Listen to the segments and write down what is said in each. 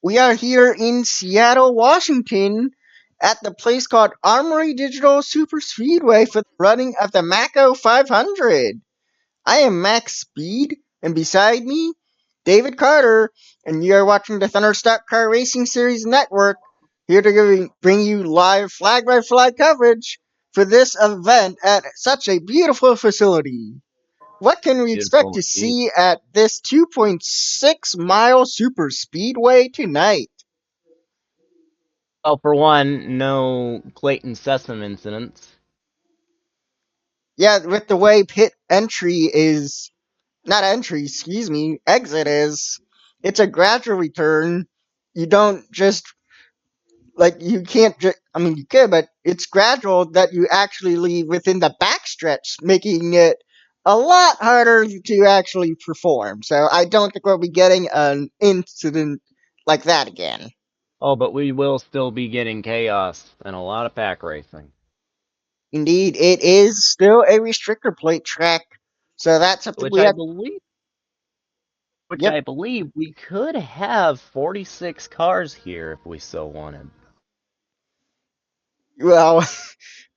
We are here in Seattle, Washington, at the place called Armory Digital Super Speedway for the running of the Macco 500. I am Max Speed, and beside me, David Carter, and you are watching the Thunder Stock Car Racing Series Network, here to bring you live flag by flag coverage for this event at such a beautiful facility. What can we expect Beautiful to indeed. see at this 2.6-mile super speedway tonight? Well, for one, no Clayton Sessom incidents. Yeah, with the way pit entry is, not entry, excuse me, exit is, it's a gradual return. You don't just, like, you can't just, I mean, you could, but it's gradual that you actually leave within the backstretch, making it a lot harder to actually perform. So I don't think we'll be getting an incident like that again. Oh, but we will still be getting chaos and a lot of pack racing. Indeed, it is still a restrictor plate track, so that's something Which we I have. believe which Yep. I believe we could have 46 cars here if we so wanted. Well,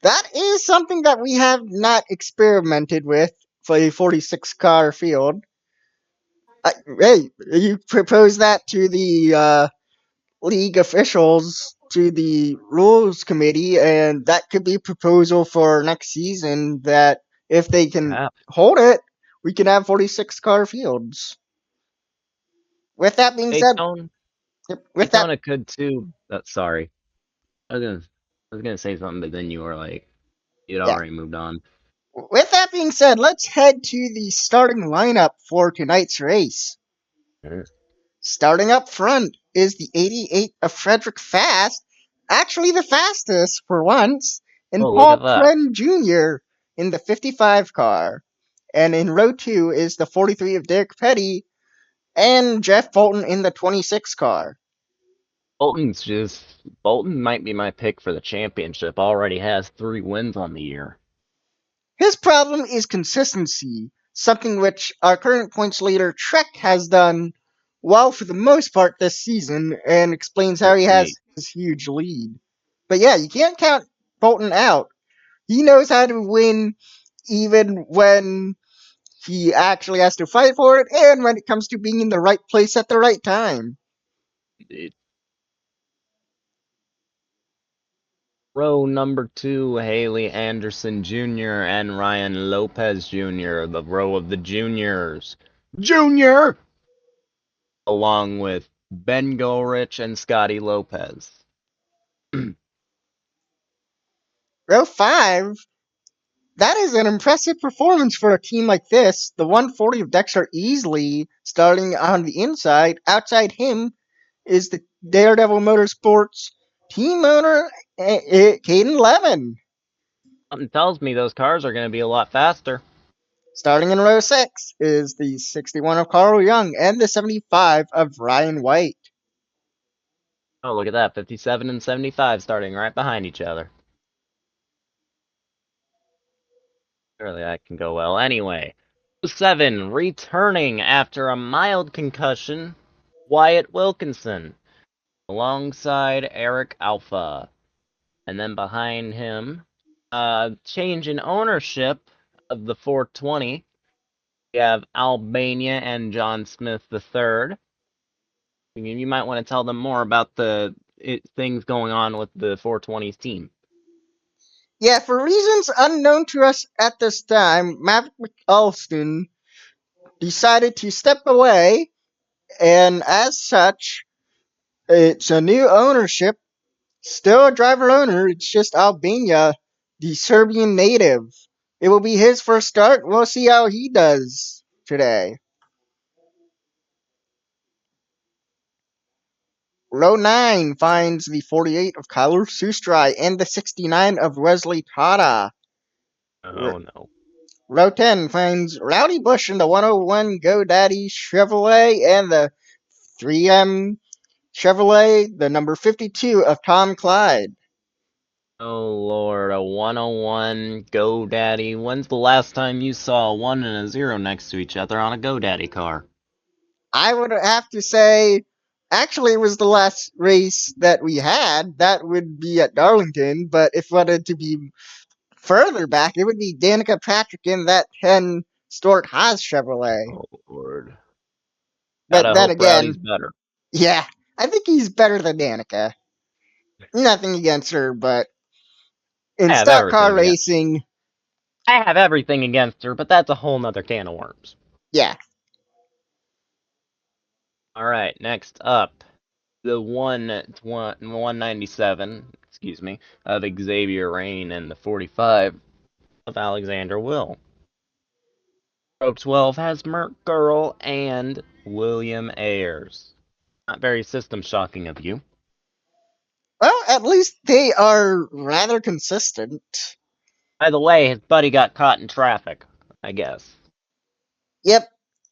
that is something that we have not experimented with for a 46 car field. Hey, you propose that to the league officials, to the rules committee, and that could be a proposal for next season that if they can Perhaps. hold it, we can have 46 car fields. With that being said, Daytona with that Daytona could too. Sorry. I was gonna I was gonna say something, but then you were like you'd yeah, already moved on. with that being said, let's head to the starting lineup for tonight's race. Mhm. Starting up front is the 88 of Frederick Fast, actually the fastest for once, and Oh, look Paul at that. Pren Jr. in the 55 car. And in row 2 is the 43 of Derek Petty and Jeff Bolton in the 26 car. Bolton might be my pick for the championship. Already has 3 wins on the year. His problem is consistency, something which our current points leader Trek has done well for the most part this season, and explains how he has Indeed. his huge lead. But yeah, you can't count Bolton out. He knows how to win even when he actually has to fight for it, and when it comes to being in the right place at the right time. Indeed. Row number 2, Haley Anderson Jr. and Ryan Lopez Jr., the row of the juniors. Junior! Along with Ben Golrich and Scotty Lopez. Row 5, that is an impressive performance for a team like this. The 140 of Dexter Easley starting on the inside. Outside him is the Daredevil Motorsports team owner, Caden Levin. Something tells me those cars are going to be a lot faster. Starting in row 6 is the 61 of Carl Young and the 75 of Ryan White. Oh, look at that. 57 and 75 starting right behind each other. Surely that can go well. Anyway, 7, returning after a mild concussion, Wyatt Wilkinson, alongside Eric Alpha. And then behind him, change in ownership of the 420. We have Albania and John Smith III. You might want to tell them more about the things going on with the 420's team. Yeah, for reasons unknown to us at this time, Maverick McAlston decided to step away, and as such, it's a new ownership. Still a driver owner, it's just Albania, the Serbian native. It will be his first start. We'll see how he does today. Row 9 finds the 48 of Kyler Sustrai and the 69 of Wesley Tata. Oh no. Row 10 finds Rowdy Bush in the 101 GoDaddy Chevrolet and the 3M Chevrolet, the number 52 of Tom Clyde. Oh Lord, a 101 GoDaddy. When's the last time you saw a 1 and a 0 next to each other on a GoDaddy car? I would have to say Actually, it was the last race that we had. That would be at Darlington, but if we wanted to be further back, it would be Danica Patrick in that 10 Stuart Haas Chevrolet. Oh, Lord. But Gotta then hope Rowdy's again, better. yeah, I think he's better than Danica. Nothing against her, but in I have stock car everything against. racing, I have everything against her, but that's a whole nother can of worms. yeah. All right, next up, the 197, excuse me, of Xavier Rain and the 45 of Alexander Will. Row 12 has Merc Girl and William Ayers. Not very system shocking of you. Well, at least they are rather consistent. By the way, his buddy got caught in traffic, I guess. Yep,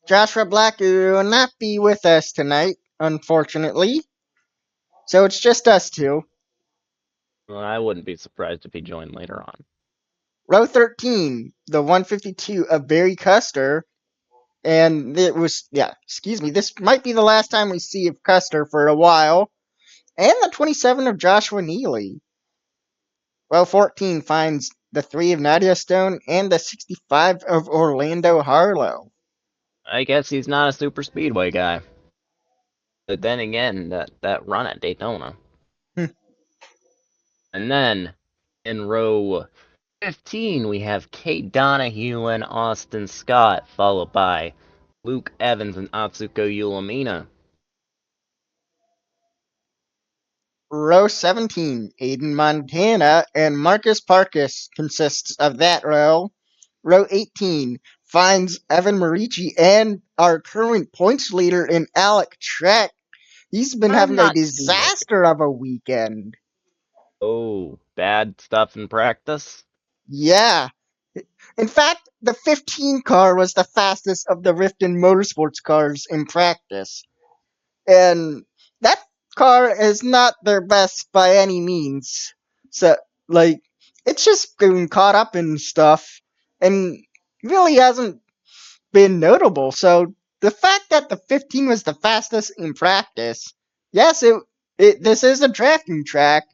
Joshua Black will not be with us tonight, unfortunately. So it's just us two. Well, I wouldn't be surprised if he joined later on. Row 13, the 152 of Barry Custer. And it was, yeah, excuse me, this might be the last time we see of Custer for a while. And the 27 of Joshua Neely. Row 14 finds the 3 of Nadia Stone and the 65 of Orlando Harlow. I guess he's not a super speedway guy. But then again, that run at Daytona. And then in row 15, we have Kate Donahue and Austin Scott, followed by Luke Evans and Atsuko Yulamina. Row 17, Aiden Montana and Marcus Parkus consists of that row. Row 18 finds Evan Marici and our current points leader in Alec Trek. He's been I'm having a not too worried. disaster of a weekend. Oh, bad stuff in practice? Yeah. In fact, the 15 car was the fastest of the Riften Motorsports cars in practice. And that car is not their best by any means. So, like, it's just been caught up in stuff and really hasn't been notable. So, the fact that the 15 was the fastest in practice, yes, this is a drafting track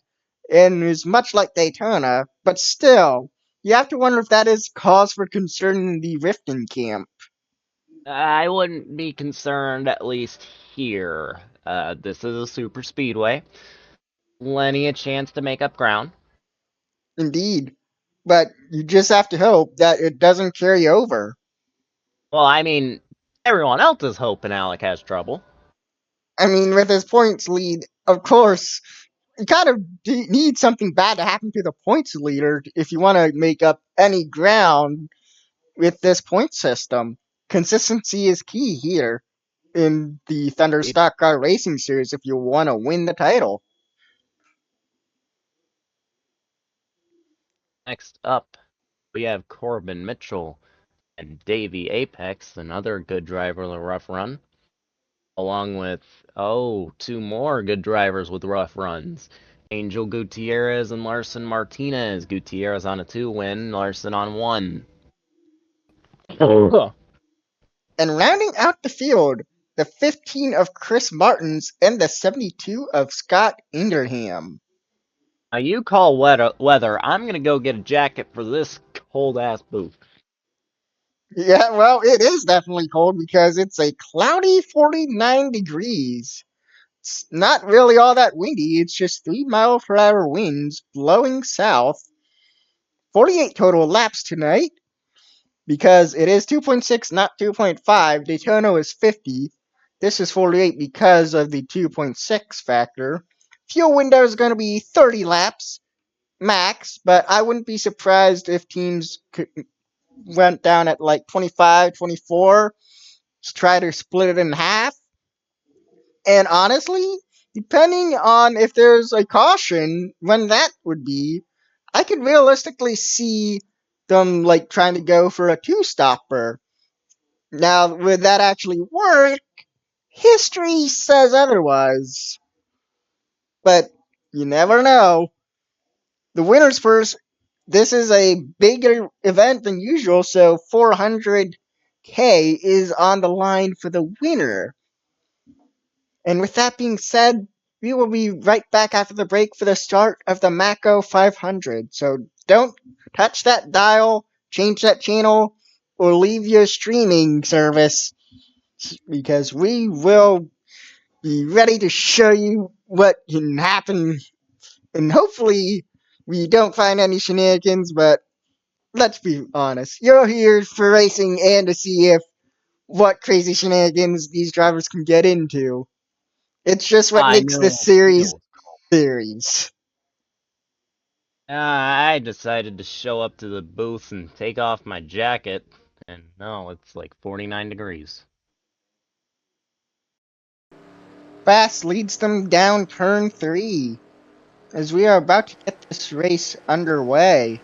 and is much like Daytona, but still, you have to wonder if that is cause for concern in the Riften camp. I wouldn't be concerned, at least here. This is a super speedway. Plenty of chance to make up ground. Indeed. But you just have to hope that it doesn't carry over. Well, I mean, everyone else is hoping Alec has trouble. I mean, with his points lead, of course, you kind of need something bad to happen to the points leader if you want to make up any ground with this point system. Consistency is key here in the Thunder Stock Car Racing Series if you want to win the title. Next up, we have Corbin Mitchell and Davey Apex, another good driver in the rough run, along with, two more good drivers with rough runs. Angel Gutierrez and Larson Martinez. Gutierrez on a 2 win, Larson on 1. Now And rounding out the field, the 15 of Chris Martins and the 72 of Scott Inderham. you call weather. I'm gonna go get a jacket for this cold ass booth. Yeah, well, it is definitely cold because it's a cloudy 49 degrees. It's not really all that windy, it's just 3 mile per hour winds blowing south. 48 total laps tonight because it is 2.6, not 2.5. Daytona is 50. This is 48 because of the 2.6 factor. Fuel window is going to be 30 laps max, but I wouldn't be surprised if teams went down at like 25, 24 to try to split it in half. And honestly, depending on if there's a caution, when that would be, I could realistically see them like trying to go for a two stopper. Now, would that actually work? History says otherwise. But you never know. The winner's purse, this is a bigger event than usual, so 400K is on the line for the winner. And with that being said, we will be right back after the break for the start of the Macco 500. So don't touch that dial, change that channel, or leave your streaming service because we will be ready to show you what can happen. And hopefully, we don't find any shenanigans, but let's be honest. You're here for racing and to see if what crazy shenanigans these drivers can get into. It's just what I makes this know. series series. I decided to show up to the booth and take off my jacket, and no, it's like 49 degrees. Fast leads them down turn 3 as we are about to get this race underway.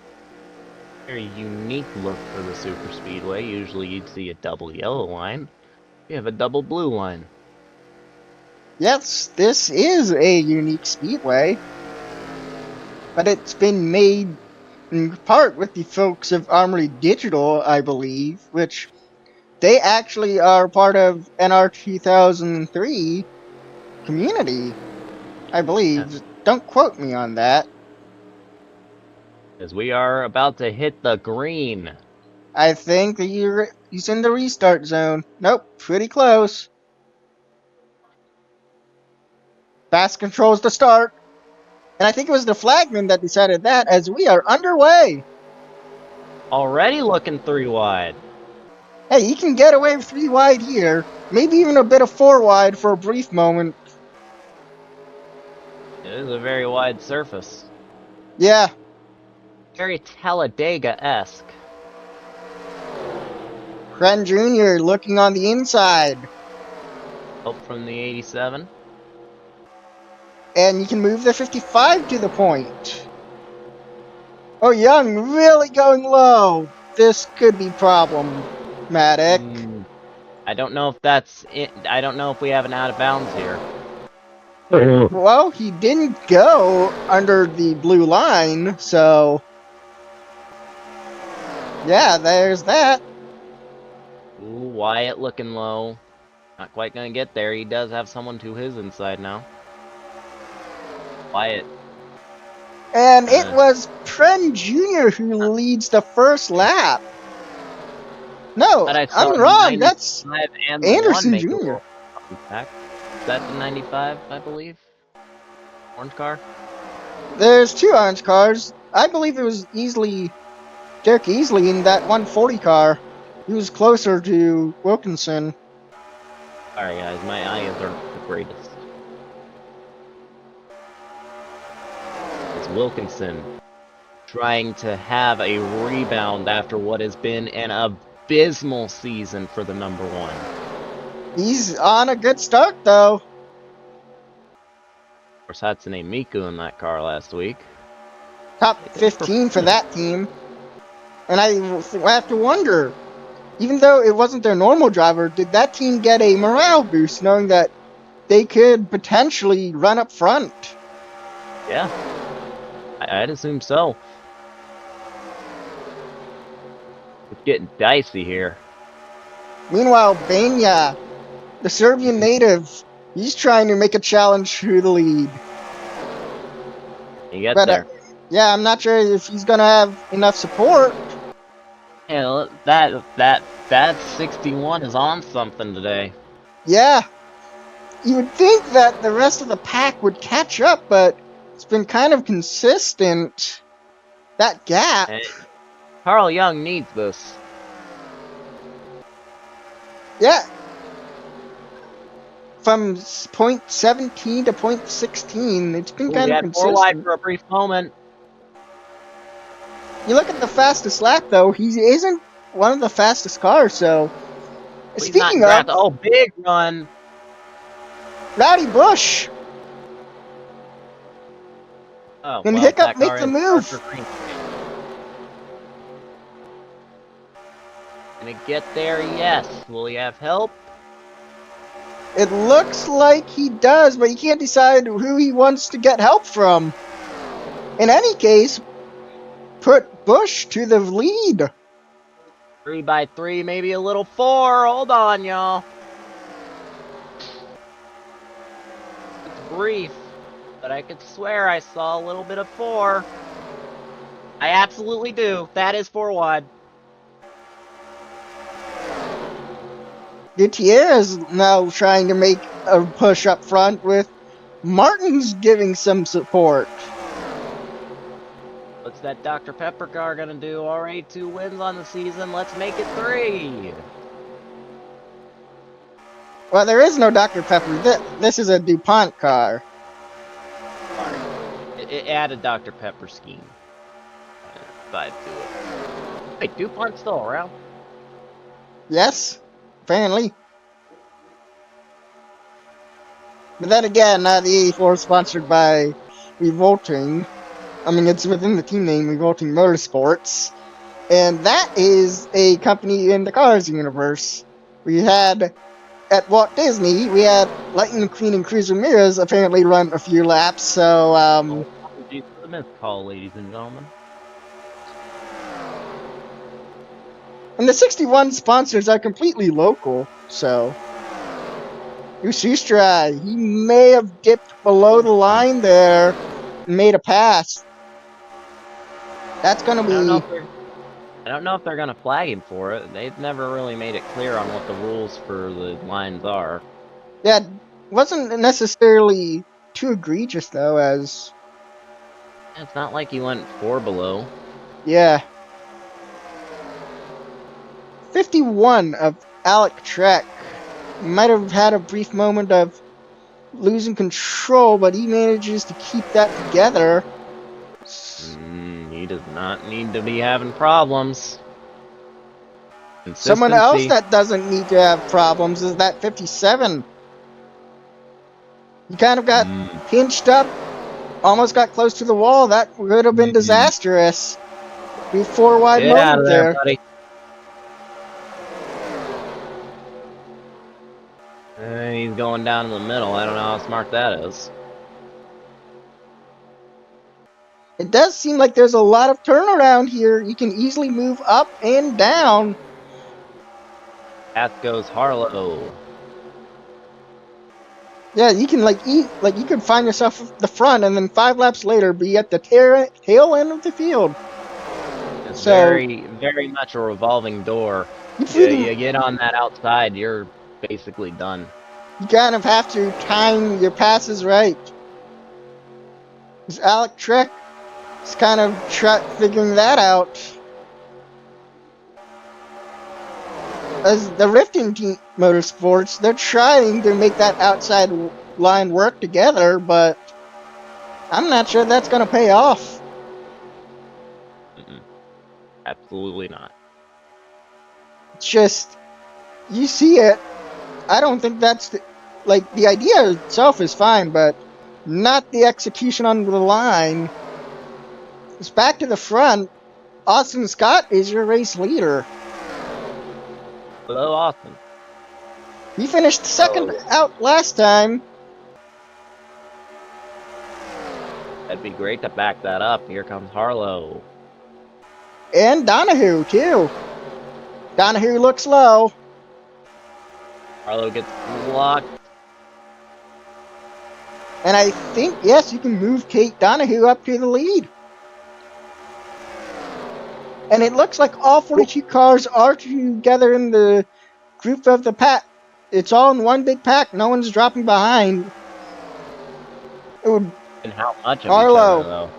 Very unique look for the super speedway. Usually you'd see a double yellow line. We have a double blue line. Yes, this is a unique speedway, but it's been made in part with the folks of Armory Digital, I believe, which they actually are part of NR 2003 community, I Yeah, believe. Don't quote me on that. as we are about to hit the green. I think that he's in the restart zone. Nope, pretty close. Fast controls the start. And I think it was the flagman that decided that as we are underway. Already looking 3 wide. Hey, he can get away with 3 wide here. Maybe even a bit of 4 wide for a brief moment. It is a very wide surface. Yeah, Very Talladega-esque. Kren Jr. looking on the inside. Help from the 87. And you can move the 55 to the point. Oh, Young really going low. This could be problematic. I don't know if that's it. I don't know if we have an out of bounds here. Well, he didn't go under the blue line, so yeah, there's that. Ooh, Wyatt looking low. Not quite gonna get there. He does have someone to his inside now. Wyatt. And it was Kren Jr. who leads the first lap. No, But I saw I'm the wrong. That's 95 and the 1 Anderson make a Jr. little contact. Is that the 95, I believe? Orange car? There's 2 orange cars. I believe it was Derek Easley in that 140 car. He was closer to Wilkinson. Sorry guys, my eyes aren't the greatest. It's Wilkinson trying to have a rebound after what has been an abysmal season for the number 1. He's on a good start, though. Of course, Hatsune Miku in that car last week. Top 15 for that team. And I have to wonder, even though it wasn't their normal driver, did that team get a morale boost knowing that they could potentially run up front? Yeah, I'd assume so. It's getting dicey here. Meanwhile, Banya, the Serbian native, he's trying to make a challenge to the lead. You get But there. yeah, I'm not sure if he's gonna have enough support. Yeah, that 61 is on something today. Yeah, you would think that the rest of the pack would catch up, but it's been kind of consistent. That gap. And Carl Young needs this. Yeah. From point 17 to point 16, it's been Ooh, kind he of had 4 wide consistent. for a brief moment. You look at the fastest lap, though, he isn't one of the fastest cars, so. He's not Speaking of, oh, big run. Rowdy Bush Oh, and well, Hiccup that make car the is move. for green. Gonna get there, yes. Will he have help? It looks like he does, but he can't decide who he wants to get help from. In any case, put Bush to the lead. 3x3, maybe a little 4. Hold on, y'all. brief, but I could swear I saw a little bit of 4. I absolutely do. That is 4 wide. Gutierrez is now trying to make a push up front with Martin's giving some support. What's that Dr. Pepper car gonna do? Already 2 wins on the season. Let's make it 3. Well, there is no Dr. Pepper. This is a DuPont car. Sorry. It added Dr. Pepper scheme. But do it. Wait, DuPont's still around? Yes, apparently. But then again, the E4 is sponsored by Revolting. I mean, it's within the team name, Revolting Motorsports. And that is a company in the Cars universe. We had, at Walt Disney, we had Lightning McQueen and Cruz Ramirez apparently run a few laps, so, Apologies for the missed call, ladies and gentlemen. And the 61 sponsors are completely local, so. Usistra, he may have dipped below the line there and made a pass. That's gonna be. I don't know if they're gonna flag him for it. They've never really made it clear on what the rules for the lines are. Yeah, wasn't necessarily too egregious though, as. It's not like he went 4 below. Yeah. 51 of Alec Trek. Might have had a brief moment of losing control, but he manages to keep that together. He does not need to be having problems. Someone else that doesn't need to have problems is that 57. He kind of got pinched up, almost got close to the wall. That would have been disastrous. Be 4 wide moment there. Buddy. He's going down in the middle. I don't know how smart that is. It does seem like there's a lot of turnaround here. You can easily move up and down. Path goes Harlow. Yeah, you can you can find yourself at the front, and then 5 laps later be at the tail end of the field. It's very much a revolving door. You get on that outside, you're basically done. You kind of have to time your passes right. This Alec Trek is kind of figuring that out. As the Rifting Team Motorsports, they're trying to make that outside line work together, but I'm not sure that's going to pay off. Absolutely not. It's just, you see it. I don't think that's the idea itself is fine, but not the execution on the line. It's back to the front. Austin Scott is your race leader. Hello, Austin. He finished second out last time. That'd be great to back that up. Here comes Harlow. And Donahue, too. Donahue looks low. Harlow gets blocked. And I think, yes, you can move Kate Donahue up to the lead. And it looks like all 42 cars are together in the group of the pack. It's all in one big pack. No one's dropping behind. And how much of Harlow each other, though?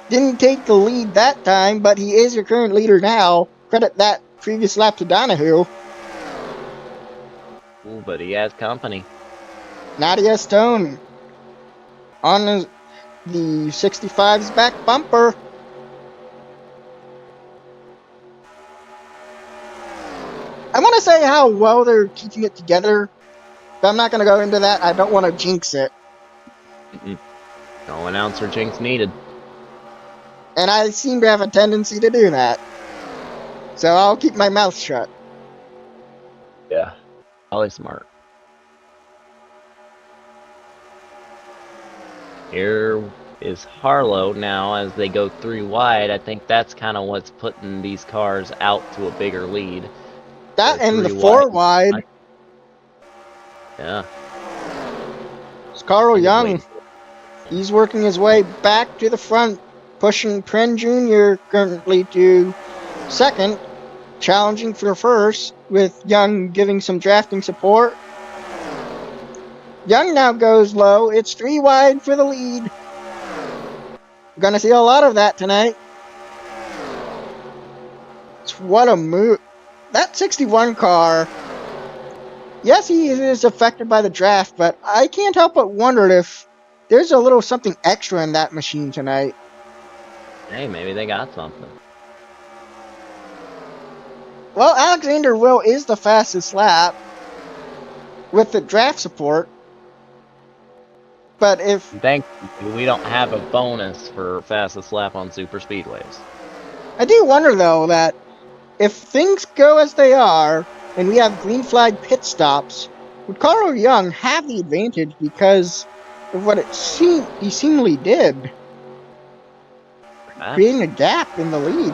Didn't take the lead that time, but he is your current leader now. Credit that previous lap to Donahue. Ooh, but he has company. Nadia Stone on the 65's back bumper. I want to say how well they're keeping it together, but I'm not going to go into that. I don't want to jinx it. No announcer jinx needed. And I seem to have a tendency to do that. So I'll keep my mouth shut. Yeah, probably smart. Here is Harlow now as they go 3 wide. I think that's kind of what's putting these cars out to a bigger lead. That and the 4 wide. Yeah. It's Carl I'm just Young. waiting. He's working his way back to the front, pushing Pren Jr. currently to second, challenging for first, with Young giving some drafting support. Young now goes low. It's 3 wide for the lead. Gonna see a lot of that tonight. What a move. That 61 car, yes, he is affected by the draft, but I can't help but wonder if there's a little something extra in that machine tonight. Hey, maybe they got something. Well, Alexander Will is the fastest lap with the draft support, but if Thankfully, we don't have a bonus for fastest lap on super speedways. I do wonder though that if things go as they are and we have green flag pit stops, would Carl Young have the advantage because of what he seemingly did, Perhaps. creating a gap in the lead,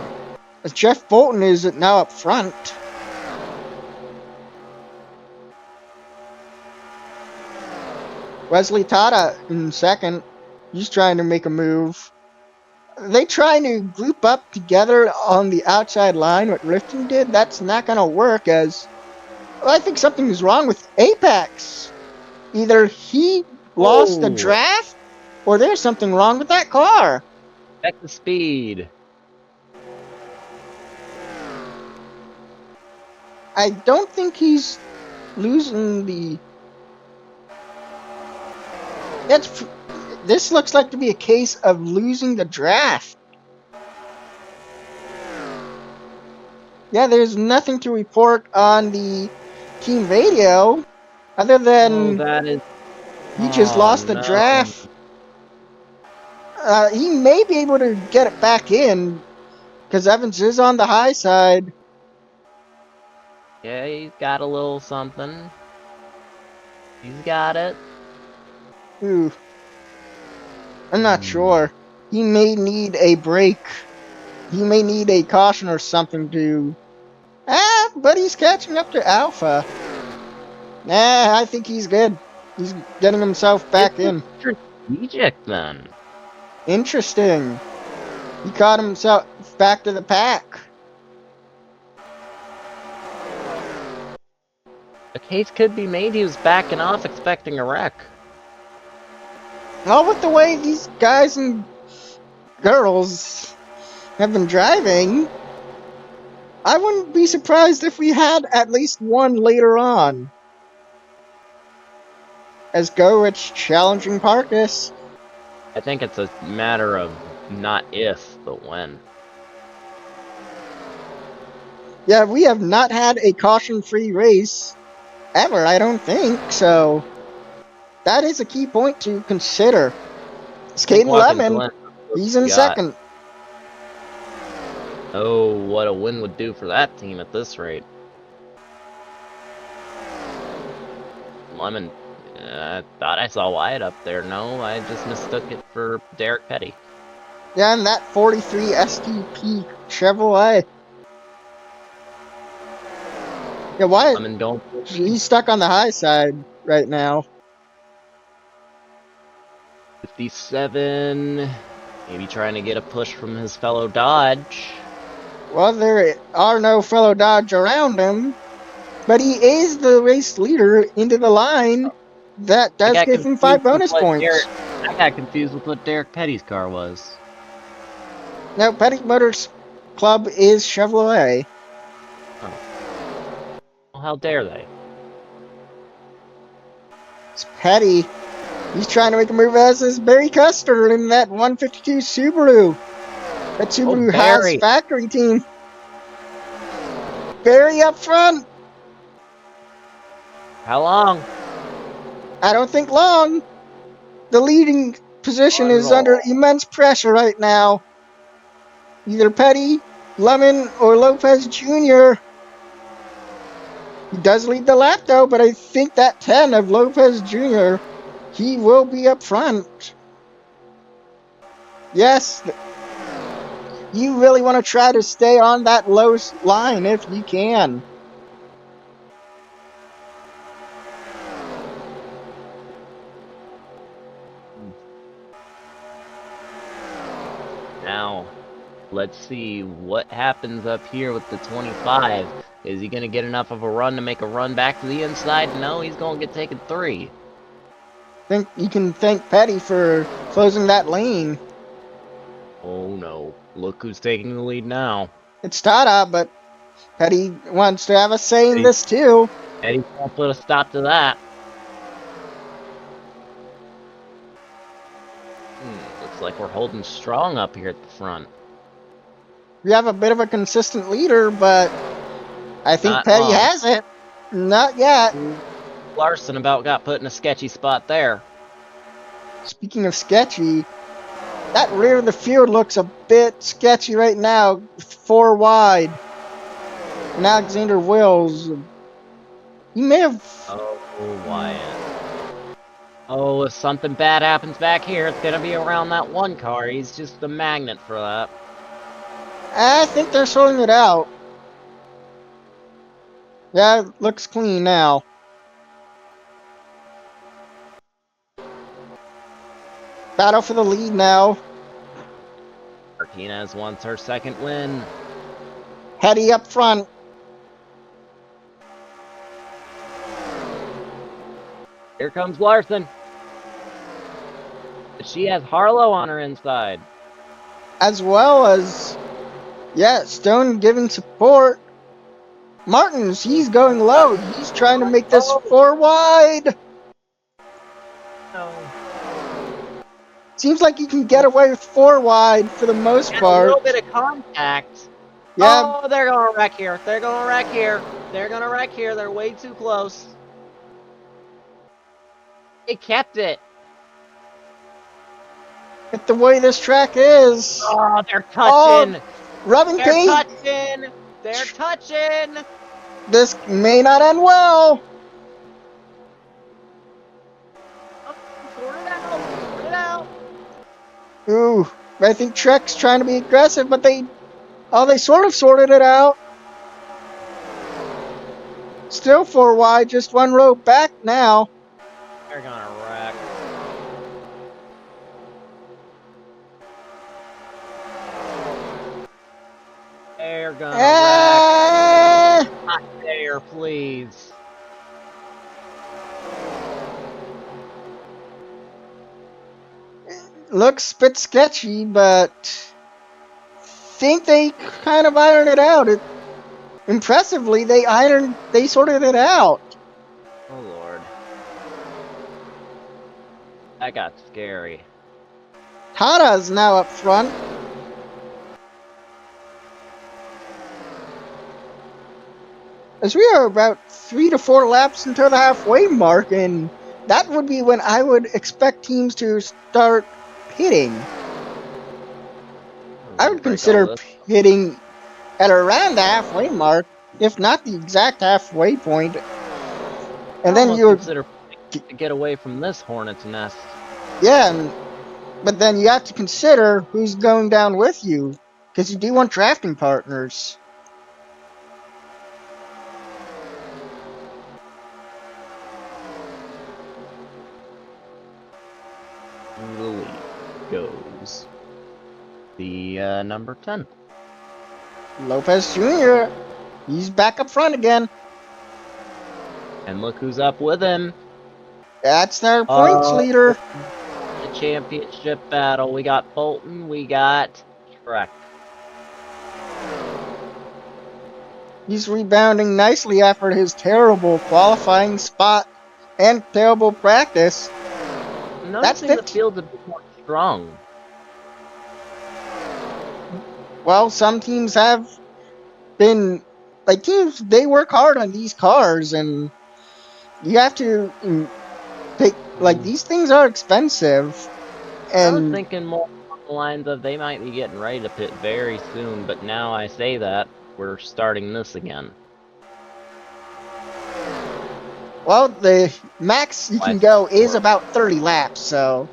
as Jeff Bolton is now up front. Wesley Tada in second. He's trying to make a move. They trying to group up together on the outside line, what Rifton did. That's not going to work, as well, I think something is wrong with Apex. Either he lost the Oh, draft, or there's something wrong with that car. check the speed. I don't think he's losing the. It's, this looks like to be a case of losing the draft. Yeah, there's nothing to report on the team radio other Oh, than that is. he just Oh lost the no. draft. He may be able to get it back in because Evans is on the high side. Yeah, he's got a little something. He's got it. Ooh, I'm not Hmm. sure. He may need a break. He may need a caution or something to. But he's catching up to Alpha. Nah, I think he's good. He's getting himself This back is in. strategic then. Interesting. He caught himself back to the pack. A case could be made he was backing off expecting a wreck. All with the way these guys and girls have been driving, I wouldn't be surprised if we had at least one later on. As Gowich challenging Parkus. I think it's a matter of not if, but when. Yeah, we have not had a caution-free race ever, I don't think, so that is a key point to consider. It's I think Caden Watkins Lemon. Glen He's in got. second. Oh, what a win would do for that team at this rate. Lemon. I thought I saw Wyatt up there. No, I just mistook it for Derek Petty. Yeah, and that 43 STP Chevrolet. Yeah, why? Lemon going for the lead. He's stuck on the high side right now. 57. Maybe trying to get a push from his fellow Dodge. Well, there are no fellow Dodge around him, but he is the race leader into the line. That I does got give him confused 5 with bonus what Derek. points. I got confused with what Derek Petty's car was. Now, Petty Motors Club is Chevrolet. Oh. Well, how dare they? It's Petty. He's trying to make a move, as is Barry Custer in that 152 Subaru. That Oh, Subaru has Barry! factory team. Barry up front. How long? I don't think long. The leading position is under Unroll. immense pressure right now. Either Petty, Lemon, or Lopez Jr. He does lead the lap though, but I think that 10 of Lopez Jr., he will be up front. Yes, you really want to try to stay on that low line if you can. Let's see what happens up here with the 25. Is he going to get enough of a run to make a run back to the inside? No, he's going to get taken 3. Think you can thank Petty for closing that lane. Oh no, look who's taking the lead now. It's Tada, but Petty wants to have a say in Eddie, this too. Eddie can't put a stop to that. Looks like we're holding strong up here at the front. We have a bit of a consistent leader, but I think Not Petty long. has it. Not yet. Larson about got put in a sketchy spot there. Speaking of sketchy, that rear of the field looks a bit sketchy right now. 4 wide. And Alexander Wills, he may have... Oh, Wyatt. Oh, if something bad happens back here, it's gonna be around that one car. He's just the magnet for that. I think they're sorting it out. Yeah, it looks clean now. Battle for the lead now. Martinez wants her second win. Petty up front. Here comes Larson. But she has Harlow on her inside. As well as, yeah, Stone giving support. Martins, he's going low. He's trying to make this 4 wide. No. Seems like he can get away with 4 wide for the most And part. a little bit of contact. Yeah. Oh, they're going to wreck here. They're going to wreck here. They're going to wreck here. They're way too close. They kept it. With the way this track is. Oh, they're touching. Oh, rubbing They're paint. touching. They're touching. This may not end well. Oh, sort it out. Sort it out. Ooh, I think Trek's trying to be aggressive, but they sort of sorted it out. Still 4 wide, just 1 row back now. They're going to wreck. They're going to wreck. Not there, please. Looks a bit sketchy, but think they kind of ironed it out. Impressively, they sorted it out. Oh, Lord. That got scary. Tada's now up front. As we are about 3 to 4 laps until the halfway mark, and that would be when I would expect teams to start pitting. I would consider pitting at around the halfway mark, if not the exact halfway point. And then you consider to get away from this hornet's nest. Yeah, but then you have to consider who's going down with you, because you do want drafting partners. The lead goes the number 10. Lopez Jr., he's back up front again. And look who's up with him. That's their points leader. The championship battle. We got Bolton, we got Trek. He's rebounding nicely after his terrible qualifying spot and terrible practice. That's the field's a bit more strong. Well, some teams have been, like teams, they work hard on these cars, and you have to take, like, these things are expensive. And I was thinking more along the lines of they might be getting ready to pit very soon, but now I say that, we're starting this again. Well, the max you can go is about 30 laps, so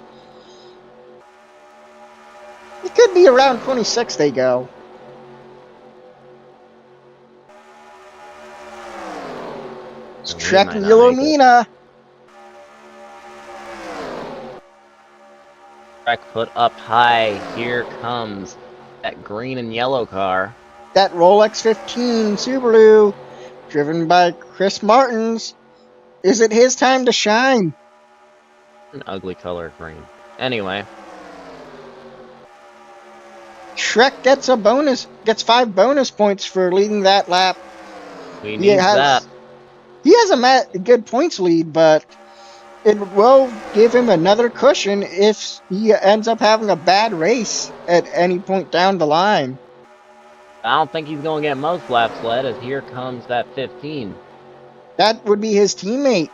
it could be around 26 they go. It's Trek and Yelomina. Trek put up high. Here comes That green and yellow car. That Rolex 15 Subaru, driven by Chris Martins. Is it his time to shine? An ugly color green. Anyway. Shrek gets 5 bonus points for leading that lap. We He need that. has a good points lead, but it will give him another cushion if he ends up having a bad race at any point down the line. I don't think he's going to get most laps led, as here comes that 15. That would be his teammate.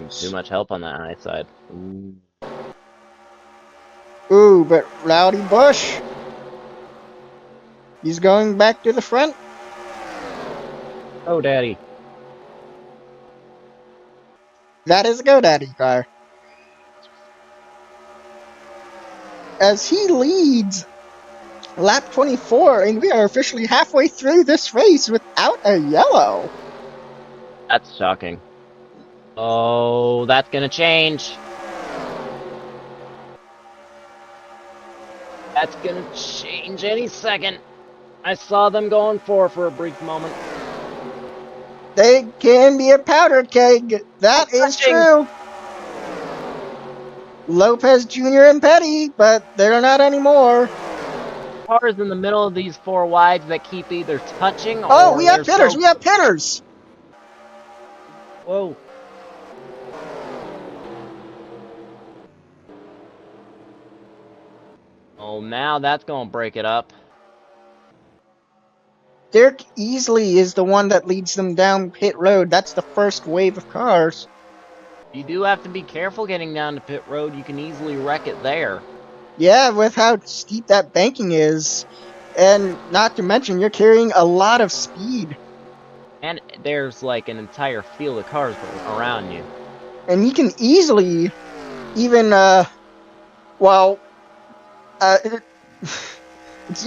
Too much help on that high side. Ooh, but Rowdy Bush, he's going back to the front. Oh, daddy. That is a GoDaddy car. As he leads lap 24, and we are officially halfway through this race without a yellow. That's shocking. Oh, that's gonna change. That's gonna change any second. I saw them going for a brief moment. They can be a powder keg. That is true. Lopez Jr. and Petty, but they're not anymore. Cars in the middle of these 4 wides that keep either touching or... Oh, we have pinners. We have pinners. Whoa. Oh, now that's gonna break it up. Dirk Easley is the one that leads them down pit road. That's the first wave of cars. You do have to be careful getting down to pit road. You can easily wreck it there. Yeah, with how steep that banking is. And not to mention, you're carrying a lot of speed. And there's like an entire field of cars around you. And you can easily, even, you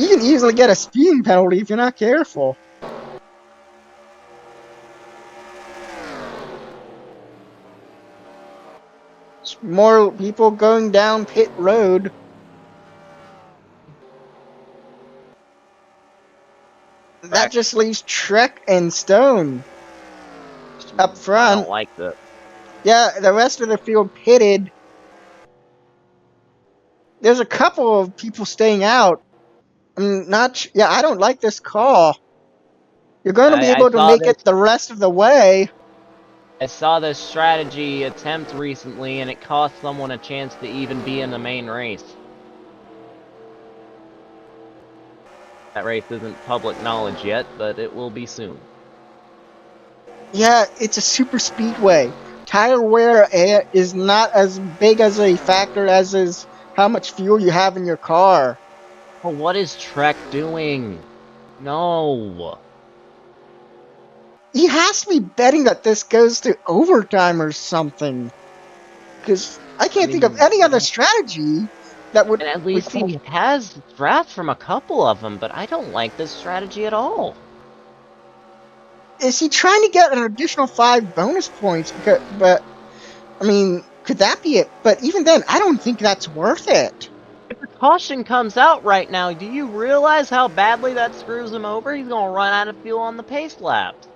can easily get a speeding penalty if you're not careful. More people going down pit road. That just leaves Trek and Stone up front. I don't like that. Yeah, the rest of the field pitted. There's a couple of people staying out. I don't like this call. You're going to be able to make it the rest of the way. I saw this strategy attempt recently, and it cost someone a chance to even be in the main race. That race isn't public knowledge yet, but it will be soon. Yeah, it's a super speedway. Tire wear is not as big as a factor as is how much fuel you have in your car. Oh, what is Trek doing? No. He has to be betting that this goes to overtime or something. Because I can't think of any other strategy that would... And at least he has drafts from a couple of them, but I don't like this strategy at all. Is he trying to get an additional 5 bonus points? But, I mean, could that be it? But even then, I don't think that's worth it. If the caution comes out right now, do you realize how badly that screws him over? He's going to run out of fuel on the pace laps.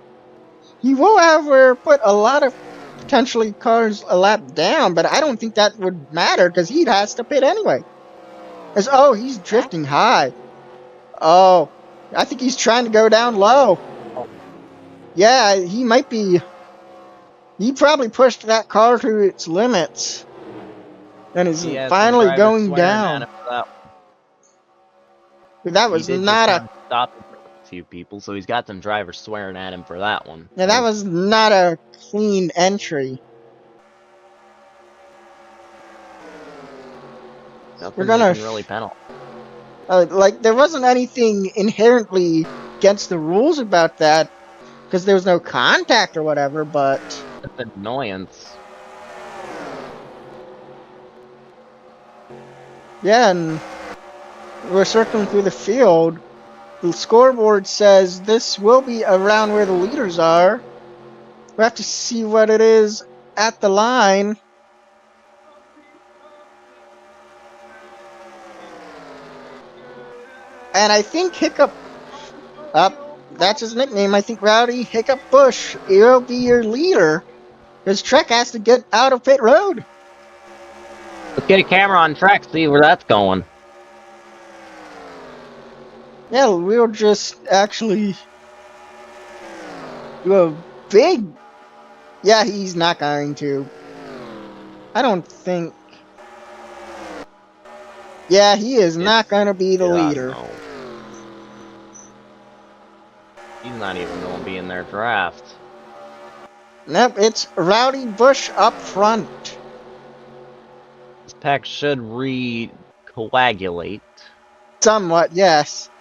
He will, however, put a lot of potentially cars a lap down, but I don't think that would matter because he has to pit anyway. He's drifting high. Oh, I think he's trying to go down low. Yeah, he might be. He probably pushed that car to its limits. And is finally going down. That was not a... Stop a few people, so he's got some drivers swearing at him for that one. Yeah, that was not a clean entry. We're gonna really penalize. There wasn't anything inherently against the rules about that, because there was no contact or whatever, but... That's an annoyance. Yeah, and we're circling through the field. The scoreboard says this will be around where the leaders are. We have to see what it is at the line. And I think Hiccup, that's his nickname. I think Rowdy Hiccup Bush will be your leader. Because Trek has to get out of pit road. Let's get a camera on track, see where that's going. Yeah, we'll just actually do a big. Yeah, he's not going to. I don't think. Yeah, he is not going to be the Yeah, leader. no. He's not even going to be in their draft. Nope, it's Rowdy Bush up front. This pack should recoagulate. Somewhat, yes.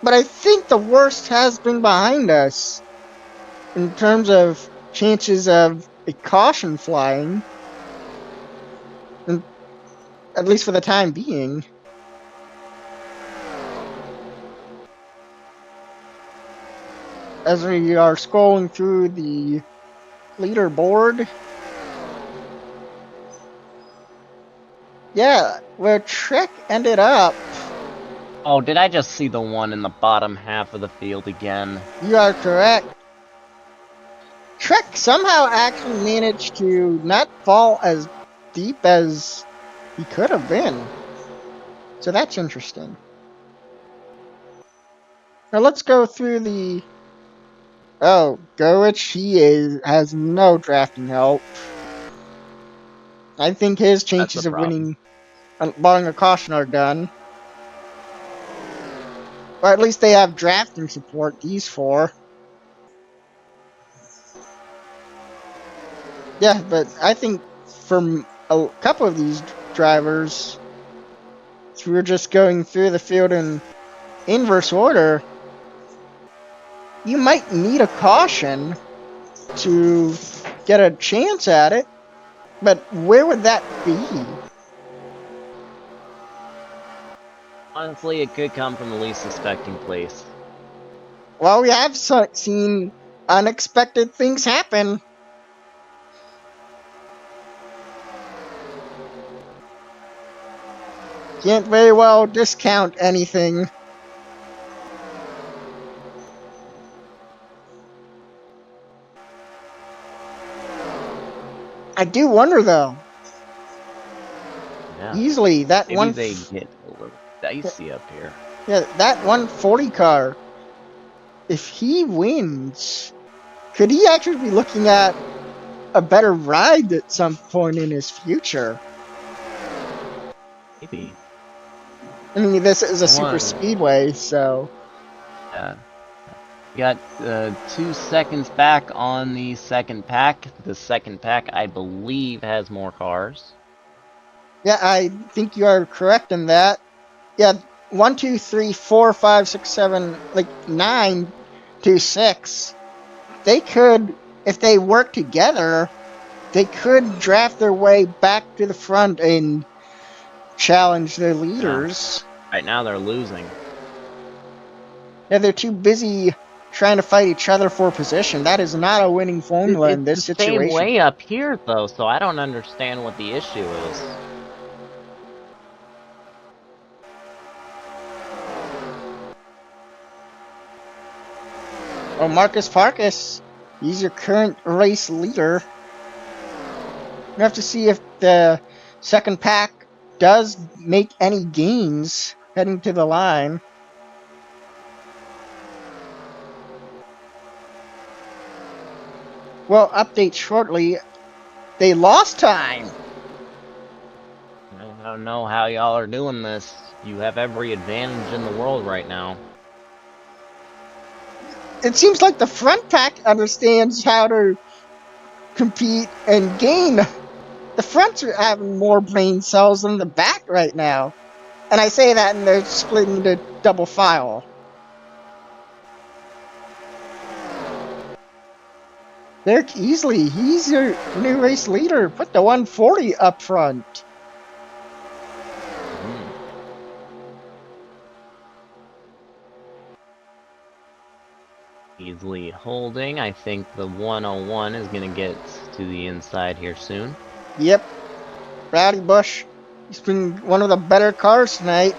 But I think the worst has been behind us in terms of chances of a caution flying, at least for the time being. As we are scrolling through the leaderboard, yeah, where Trek ended up. Oh, did I just see the one in the bottom half of the field again? You are correct. Trek somehow actually managed to not fall as deep as he could have been. So that's interesting. Now let's go through the. Oh, Goich, has no drafting help. I think his That's the chances of problem. winning, barring a caution, are done. Or at least they have drafting support, these four. Yeah, but I think from a couple of these drivers, if we were just going through the field in inverse order, you might need a caution to get a chance at it. But where would that be? Honestly, it could come from the least suspecting place. Well, we have seen unexpected things happen. Can't very well discount anything. I do wonder, though. Yeah. Easily, that Maybe one. they get a little dicey up here. Yeah, that 140 car. If he wins, could he actually be looking at a better ride at some point in his future? Maybe. I mean, this is a super One. speedway, so. Yeah. We got 2 seconds back on the second pack. The second pack, I believe, has more cars. Yeah, I think you are correct in that. Yeah, 1, 2, 3, 4, 5, 6, 7, like 9 to 6. They could, if they work together, they could draft their way back to the front and challenge their leaders. Right now, they're losing. Yeah, they're too busy trying to fight each other for position. That is not a winning formula in It's this the same situation. way up here, though, so I don't understand what the issue is. Well, Marcus Parkus, he's your current race leader. We have to see if the second pack does make any gains heading to the line. Well, update shortly. They lost time. I don't know how y'all are doing this. You have every advantage in the world right now. It seems like the front pack understands how to compete and gain. The fronts are having more brain cells than the back right now. And I say that and they're splitting into double file. They're easily, he's your new race leader. Put the 140 up front. Easily holding. I think the 101 is going to get to the inside here soon. Yep. Rowdy Bush. He's been one of the better cars tonight.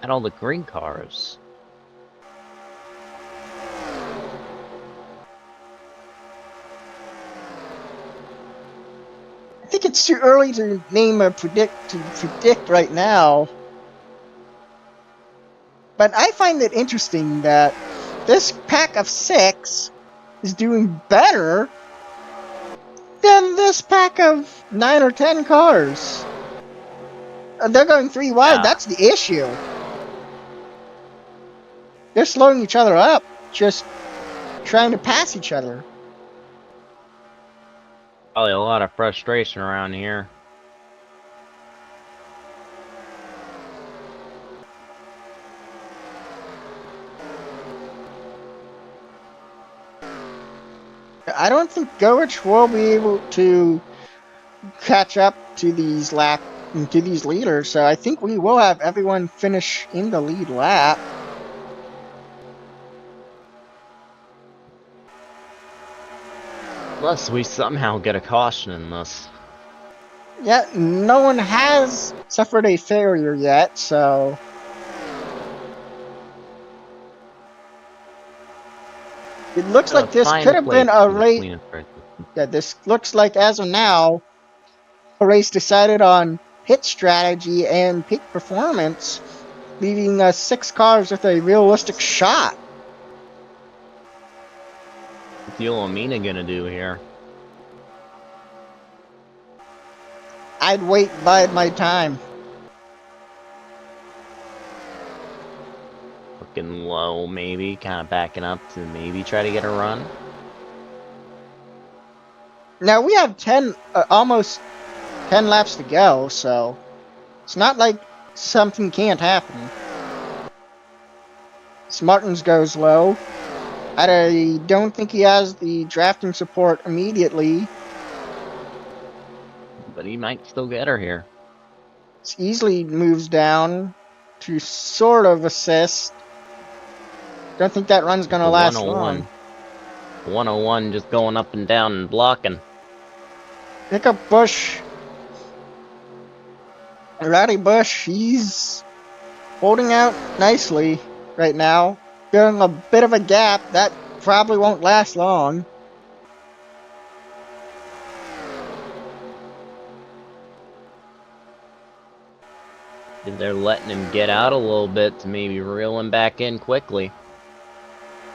And all the green cars. I think it's too early to predict right now. But I find it interesting that this pack of 6 is doing better than this pack of 9 or 10 cars. They're going 3 wide, Yeah. that's the issue. They're slowing each other up, just trying to pass each other. Probably a lot of frustration around here. I don't think Goich will be able to catch up to these leaders, so I think we will have everyone finish in the lead lap. Unless we somehow get a caution in this. Yeah, no one has suffered a failure yet, so it looks like this Find could a have been place a for the race. cleanest race. Yeah, this looks like, as of now, a race decided on pit strategy and peak performance, leaving us 6 cars with a realistic shot. What's the Olamina gonna do here? I'd wait bide my time. Looking low, maybe. Kind of backing up to maybe try to get a run. Now we have 10, almost 10 laps to go, so it's not like something can't happen. Martins goes low. I don't think he has the drafting support immediately. But he might still get her here. He easily moves down to sort of assist. Don't think that run's gonna The last 101. long. 101 just going up and down and blocking. Hiccup Bush. Rowdy Bush, he's holding out nicely right now. Feeling a bit of a gap. That probably won't last long. They're letting him get out a little bit to maybe reel him back in quickly.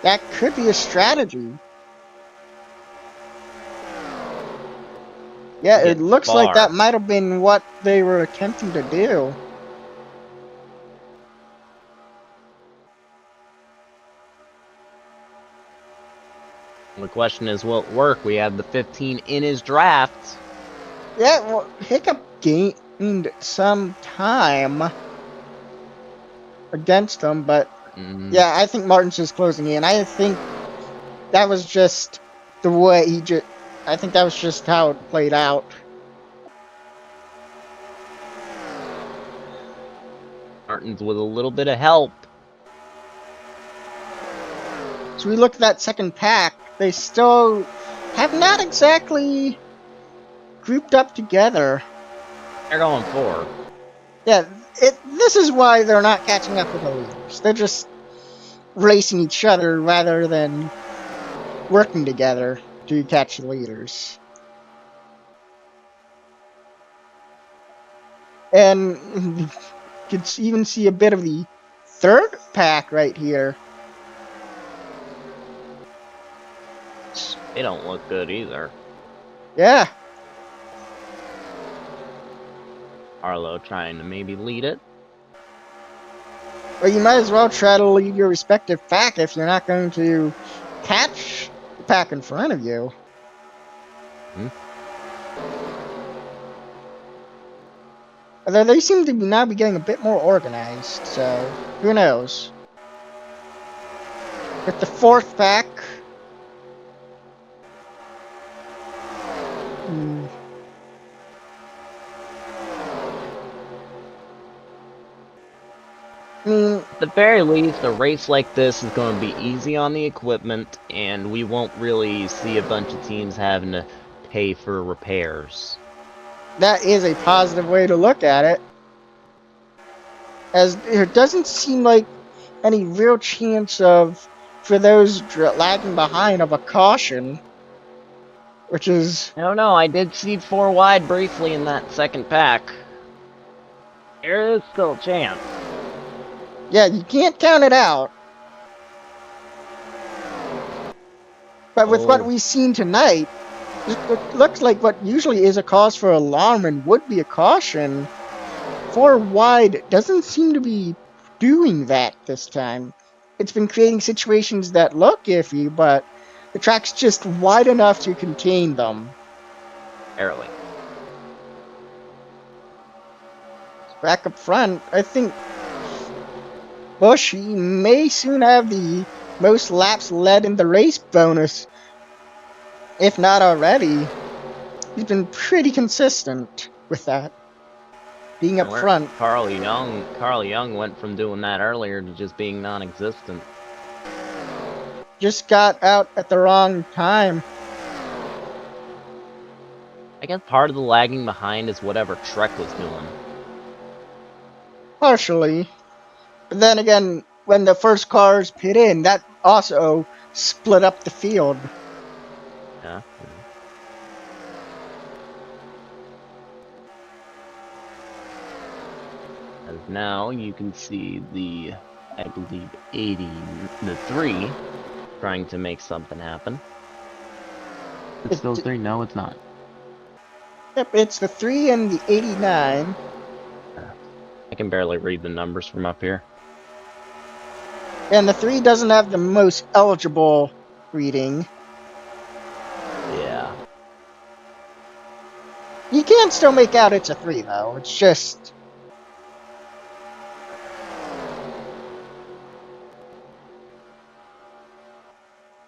That could be a strategy. Yeah, it looks like that might have been what they were attempting to do. The question is, will it work? We have the 15 in his draft. Yeah, well, Hiccup gained some time against them, but yeah, I think Martins is closing in. I think that was just the way I think that was just how it played out. Martins with a little bit of help. So we look at that second pack, they still have not exactly grouped up together. They're going forward. Yeah, this is why they're not catching up with the leaders. They're just racing each other rather than working together to catch the leaders. And you could even see a bit of the third pack right here. They don't look good either. Yeah. Arlo trying to maybe lead it. Well, you might as well try to lead your respective pack if you're not going to catch the pack in front of you. Although they seem to now be getting a bit more organized, so who knows. With the fourth pack, At the very least, a race like this is going to be easy on the equipment, and we won't really see a bunch of teams having to pay for repairs. That is a positive way to look at it. as there doesn't seem like any real chance of, for those lagging behind, of a caution, which is, I don't know, I did see 4 wide briefly in that second pack. There is still a chance. yeah, you can't count it out. But with what Oh, we've seen tonight, it looks like what usually is a cause for alarm and would be a caution, 4 wide doesn't seem to be doing that this time. It's been creating situations that look iffy, but the track's just wide enough to contain them. barely. Back up front, I think Bushy may soon have the most laps led in the race bonus, if not already. He's been pretty consistent with that, being up Where front. Carl Young went from doing that earlier to just being non-existent. Just got out at the wrong time. I guess part of the lagging behind is whatever Trek was doing. Partially. But then again, when the first cars pit in, that also split up the field. Yeah. As now you can see the, I believe, the 3 trying to make something happen. It's still 3? No, it's not. Yep, it's the 3 and the 89. I can barely read the numbers from up here. And the 3 doesn't have the most eligible reading. Yeah. You can still make out it's a 3, though. It's just...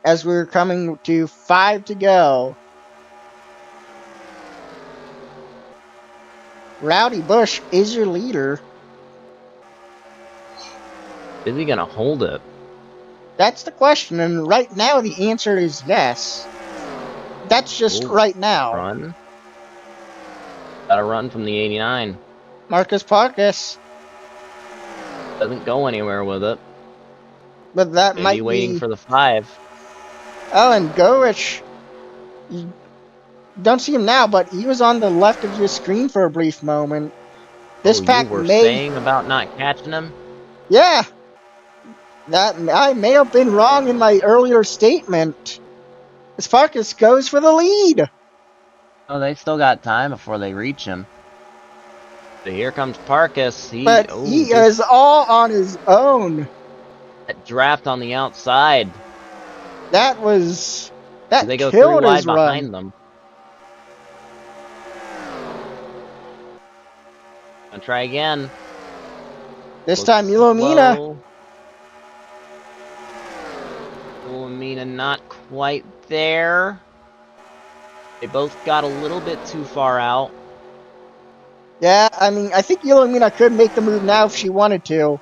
as we're coming to 5 to go. Rowdy Bush is your leader. Is he gonna hold it? That's the question, and right now the answer is yes. That's just right now. Run. Got a run from the 89. Marcus Parkus. Doesn't go anywhere with it. But that Maybe might waiting be... for the 5. Oh, and Gorich. You don't see him now, but he was on the left of your screen for a brief moment. This Oh, you pack were may... saying about not catching him? Yeah! That I may have been wrong in my earlier statement. As Parkus goes for the lead. Oh, they still got time before they reach him. But here comes Parkus. But he is all on his own. That draft on the outside. That was... that They go 3 killed wide his run. behind them. Gonna try again. This time, Ilomina. Ilomina not quite there. They both got a little bit too far out. Yeah, I mean, I think Ilomina could make the move now if she wanted to,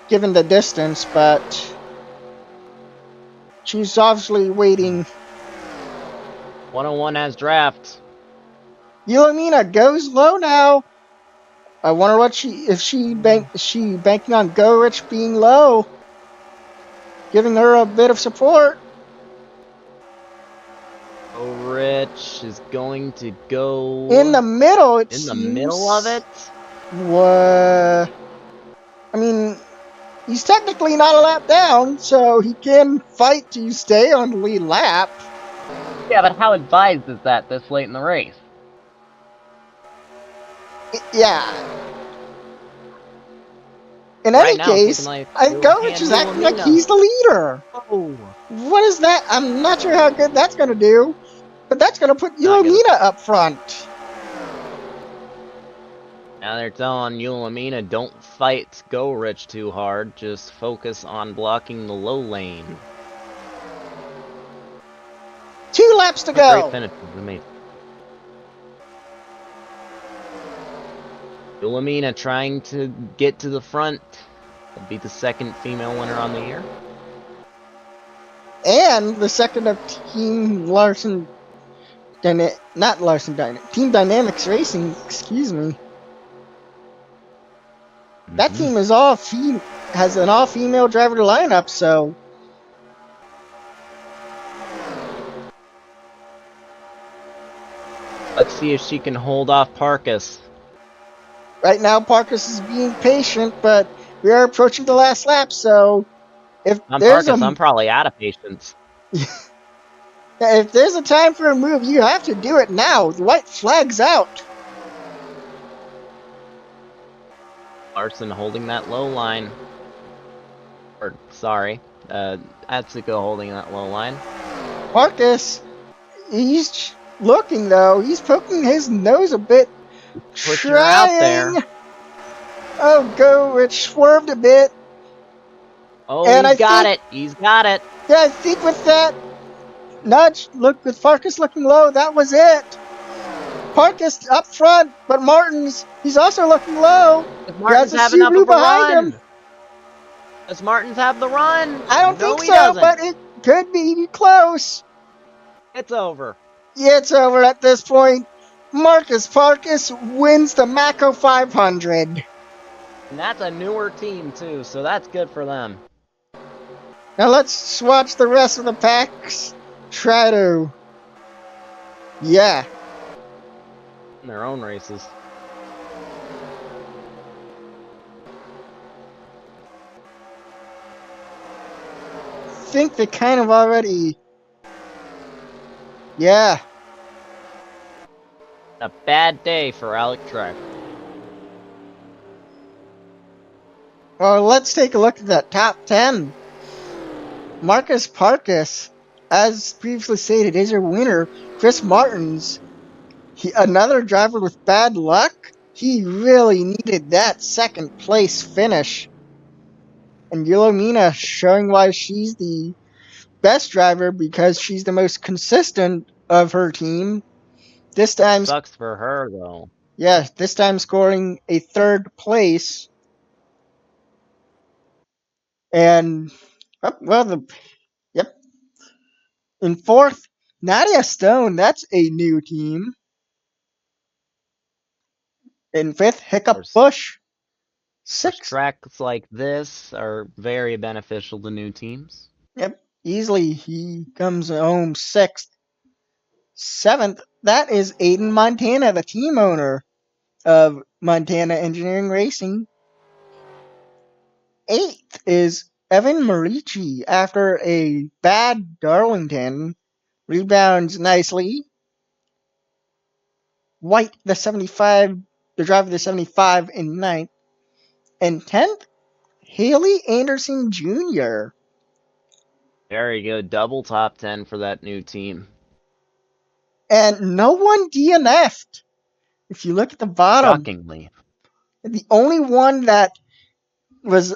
given the distance, but she's obviously waiting. 101 has draft. Ilomina goes low now. I wonder what is she banking on Gorich being low, giving her a bit of support. Rich is going to go in the middle. It in seems. the middle of it. What? I mean, he's technically not a lap down, so he can fight to stay on the lead lap. Yeah, but how advised is that this late in the race? Yeah. In any case, Govich is acting like he's the leader. Oh. What is that? I'm not sure how good that's going to do, but that's going to put Ilomina up front. Now they're telling Ilomina, don't fight Gorich too hard, just focus on blocking the low lane. 2 laps to go. Great finish, amazing. Ilomina trying to get to the front. Will be the second female winner on the year. And the second of Team Larson... not Larson Dynamics. Team Dynamics Racing, excuse me. That Mm-hmm. team is has an all-female driver lineup, so Let's see if she can hold off Parkus. right now Parkus is being patient, but we are approaching the last lap, so if I'm there's Parkus, I'm a probably out of patience. if there's a time for a move, you have to do it now. The white flag's out. Larson holding that low line. Or, sorry, Atsuko holding that low line. Parkus, he's looking though. He's poking his nose a bit, Pushing her out there. trying. Oh, go! It swerved a bit, Oh, and he's got it. He's got it. yeah, I think with that nudge, look with Parkus looking low, that was it. Parkus up front, but he's also looking low. Does He has Martins a have enough Subaru of a behind him. run? Does Martins have the run? I don't No, think he so, doesn't. but it could be close. It's over. Yeah, it's over at this point. Marcus Parkus wins the Macco 500. And that's a newer team, too, so that's good for them. Now let's watch the rest of the packs try to. Yeah. In their own races. Think they kind of already. Yeah. A bad day for Alec Trek. Well, let's take a look at that top 10. Marcus Parkus, as previously stated, is your winner. Chris Martins, another driver with bad luck. He really needed that second place finish. And Yelomina showing why she's the best driver because she's the most consistent of her team. This time, Sucks for her, though. yeah, this time scoring a third place. And, well, yep. In fourth, Nadia Stone, that's a new team. In fifth, Of Hiccup course, Bush. Sixth, tracks like this are very beneficial to new teams. yep, easily he comes home sixth. Seventh, that is Aiden Montana, the team owner of Montana Engineering Racing. Eighth is Evan Marici after a bad Darlington. Rebounds nicely. White, the driver of the 75 in ninth. And 10th, Haley Anderson Jr. Very good. Double top 10 for that new team. And no one DNF'd. If you look at the bottom, Shockingly. the only one that was,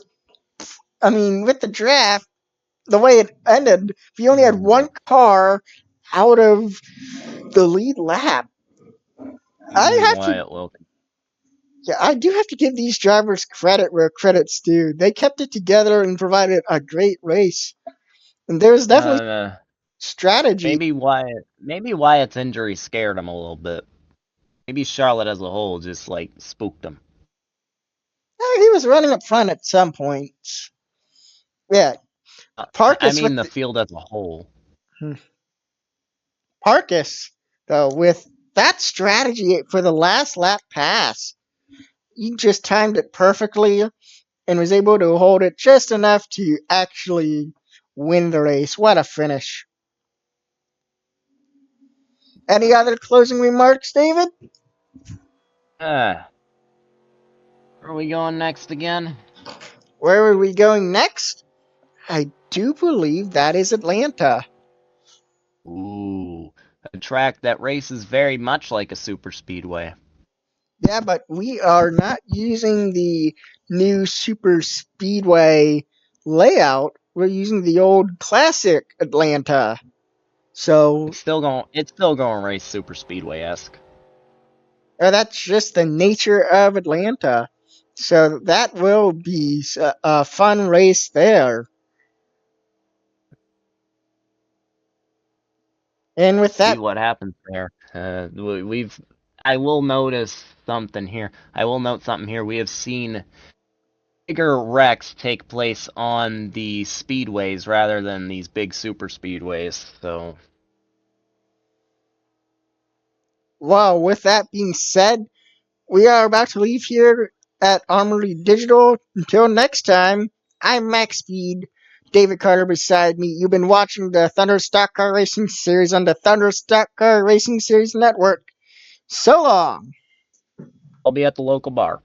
I mean, with the draft, the way it ended, we only had one car out of the lead lap. I have to, Wyatt Wilkins. yeah, I do have to give these drivers credit where credit's due. They kept it together and provided a great race. And there's definitely Uh, strategy. maybe Wyatt's injury scared him a little bit. Maybe Charlotte as a whole just, like, spooked him. He was running up front at some points. Yeah, I Parkus mean with the the, field as a whole. Parkus though with that strategy for the last lap pass. He just timed it perfectly and was able to hold it just enough to actually win the race. What a finish. Any other closing remarks, David? Uh, where are we going next again? Where are we going next? I do believe that is Atlanta. Ooh, a track that races very much like a super speedway. Yeah, but we are not using the new super speedway layout. We're using the old classic Atlanta. So It's still going to race super speedway-esque. that's just the nature of Atlanta. So that will be a fun race there. And with See that, what happens there. I will notice something here. I will note something here. We have seen bigger wrecks take place on the speedways rather than these big super speedways, so. Well, with that being said, we are about to leave here at Armory Digital. Until next time, I'm Max Speed. David Carter beside me. You've been watching the Thunder Stock Car Racing Series on the Thunder Stock Car Racing Series Network. So long. I'll be at the local bar.